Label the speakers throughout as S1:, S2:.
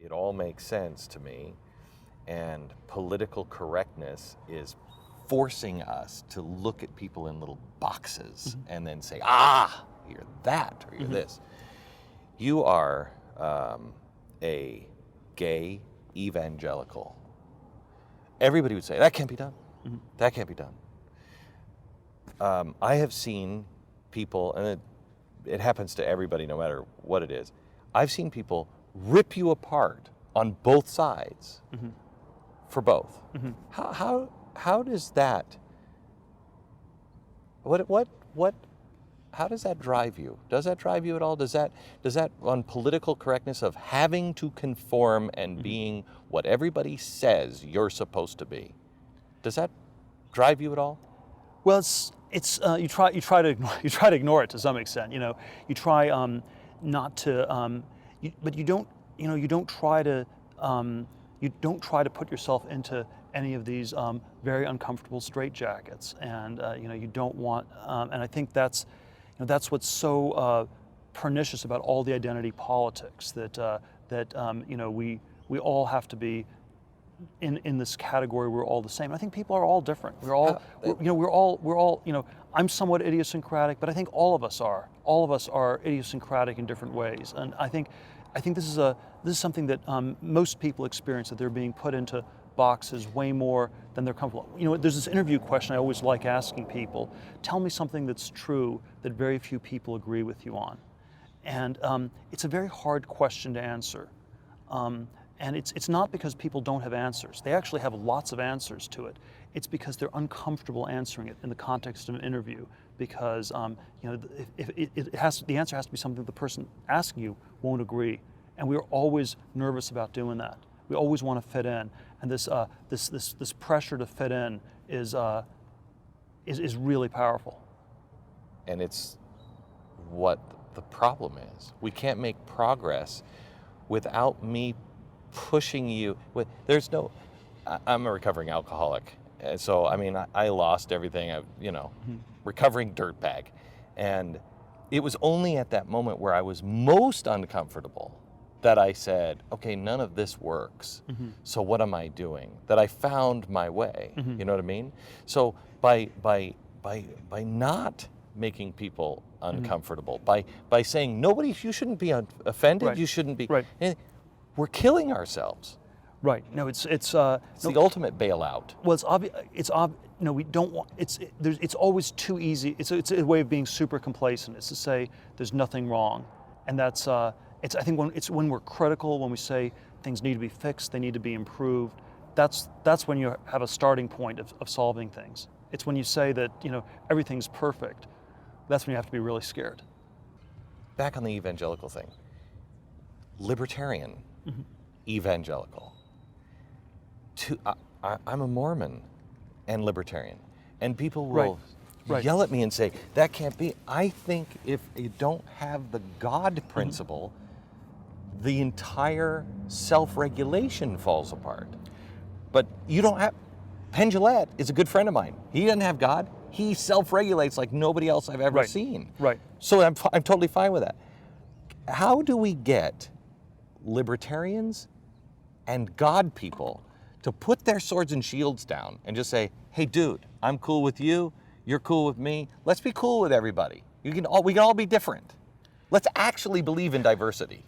S1: it all makes sense to me, and political correctness is forcing us to look at people in little boxes and then say, you're that or you're this. You are a gay evangelical. Everybody would say, that can't be done. That can't be done. I have seen people, and it happens to everybody no matter what it is, I've seen people rip you apart on both sides for both. How does that, how does that drive you? Does that drive you at all? Does that on political correctness of having to conform and being what everybody says you're supposed to be, does that drive you at all?
S2: Well, it's you try to ignore it to some extent. You try not to, but you don't try to put yourself into any of these very uncomfortable straitjackets, and you don't want. And I think that's what's so pernicious about all the identity politics, that we all have to be in this category. We're all the same. I think people are all different. We're all I'm somewhat idiosyncratic, but I think all of us are. All of us are idiosyncratic in different ways, and I think this is something that most people experience, that they're being put into boxes way more than they're comfortable. There's this interview question I always like asking people: tell me something that's true that very few people agree with you on. And it's a very hard question to answer. And it's not because people don't have answers. They actually have lots of answers to it. It's because they're uncomfortable answering it in the context of an interview, because the answer has to be something the person asking you won't agree. And we're always nervous about doing that. We always want to fit in, and this pressure to fit in is really powerful.
S1: And it's what the problem is. We can't make progress without me pushing you. I'm a recovering alcoholic, and so I lost everything. Recovering dirtbag, and it was only at that moment where I was most uncomfortable that I said, okay, none of this works. So what am I doing? That I found my way. You know what I mean? So by not making people uncomfortable, by saying you shouldn't be offended, right. You shouldn't be. Right. We're killing ourselves.
S2: Right. No, it's
S1: the ultimate bailout.
S2: Well, it's obvious. We don't want. It's always too easy. It's a way of being super complacent. It's to say there's nothing wrong, and that's. I think when we're critical, when we say things need to be fixed, they need to be improved. That's when you have a starting point of solving things. It's when you say that everything's perfect. That's when you have to be really scared.
S1: Back on the evangelical thing. Libertarian, evangelical. I'm a Mormon and libertarian, and people will yell at me and say, that can't be. I think if you don't have the God principle, the entire self-regulation falls apart. But you don't have. Penn Jillette is a good friend of mine. He doesn't have God. He self-regulates like nobody else I've ever seen.
S2: Right.
S1: So I'm totally fine with that. How do we get libertarians and God people to put their swords and shields down and just say, hey, dude, I'm cool with you. You're cool with me. Let's be cool with everybody. We can all be different. Let's actually believe in diversity.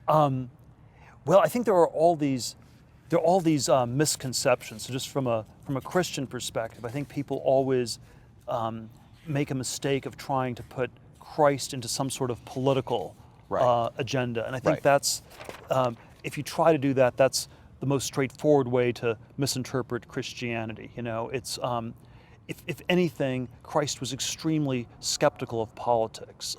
S2: Well, I think there are all these misconceptions. So just from a Christian perspective, I think people always make a mistake of trying to put Christ into some sort of political agenda, and I think that's if you try to do that, that's the most straightforward way to misinterpret Christianity. It's if anything, Christ was extremely skeptical of politics.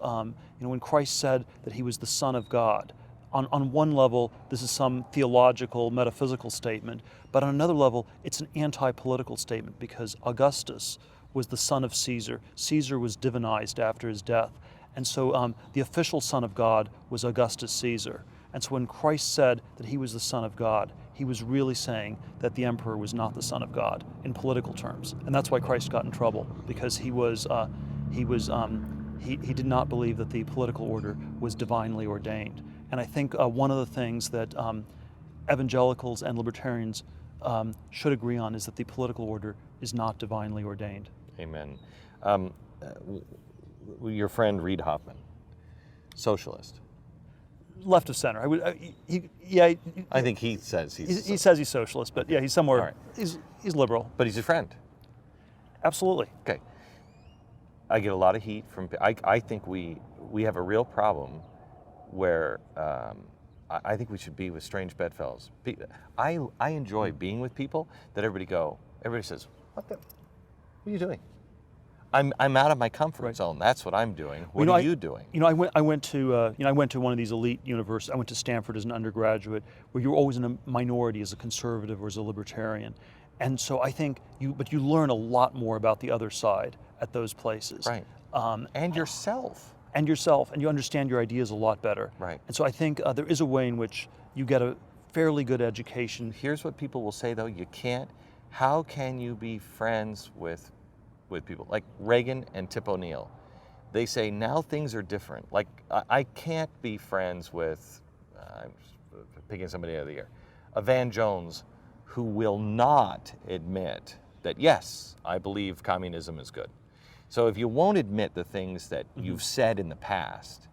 S2: When Christ said that he was the Son of God, on one level, this is some theological, metaphysical statement, but on another level, it's an anti-political statement, because Augustus was the son of Caesar. Caesar was divinized after his death. And so the official Son of God was Augustus Caesar. And so when Christ said that he was the Son of God, he was really saying that the emperor was not the Son of God in political terms. And that's why Christ got in trouble, because he did not believe that the political order was divinely ordained. And I think one of the things that evangelicals and libertarians should agree on is that the political order is not divinely ordained.
S1: Amen. Your friend Reid Hoffman, socialist.
S2: Left of center. Yeah.
S1: I think he says
S2: He says he's socialist, but yeah, he's somewhere.
S1: All right.
S2: He's liberal.
S1: But he's a friend.
S2: Absolutely.
S1: Okay. I get a lot of heat from. I think we have a real problem where I think we should be with strange bedfellows. I enjoy being with people that everybody says, what are you doing? I'm out of my comfort zone. That's what I'm doing. What are you doing?
S2: I went to one of these elite universities. I went to Stanford as an undergraduate, where you're always in a minority as a conservative or as a libertarian, and so I think you learn a lot more about the other side at those places.
S1: Right. And yourself.
S2: And you understand your ideas a lot better.
S1: Right.
S2: And so I think there is a way in which you get a fairly good education.
S1: Here's what people will say, though. You can't. How can you be friends with people like Reagan and Tip O'Neill? They say now things are different. Like I can't be friends with, I'm picking somebody out of the air, a Van Jones, who will not admit that, yes, I believe communism is good. So if you won't admit the things that you've said in the past,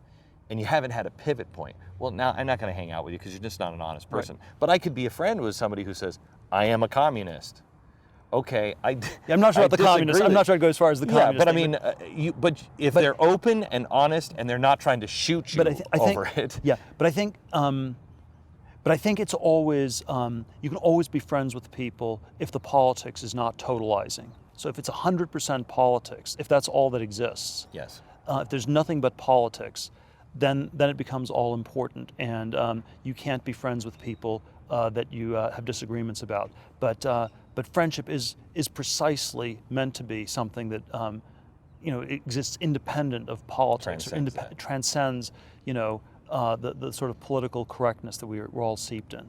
S1: and you haven't had a pivot point, well, now I'm not going to hang out with you because you're just not an honest person. Right. But I could be a friend with somebody who says, I am a communist. Okay, I'm
S2: not sure about the communist. I'm not trying to go as far as the communist.
S1: Yeah, but I mean, but if they're open and honest and they're not trying to shoot you over it.
S2: Yeah, but I think it's always you can always be friends with people if the politics is not totalizing. So if it's 100% politics, if that's all that exists,
S1: yes,
S2: if there's nothing but politics, then it becomes all important, and you can't be friends with people that you have disagreements about. But friendship is precisely meant to be something that exists independent of politics, transcends the sort of political correctness that we're all seeped in.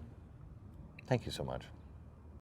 S1: Thank you so much.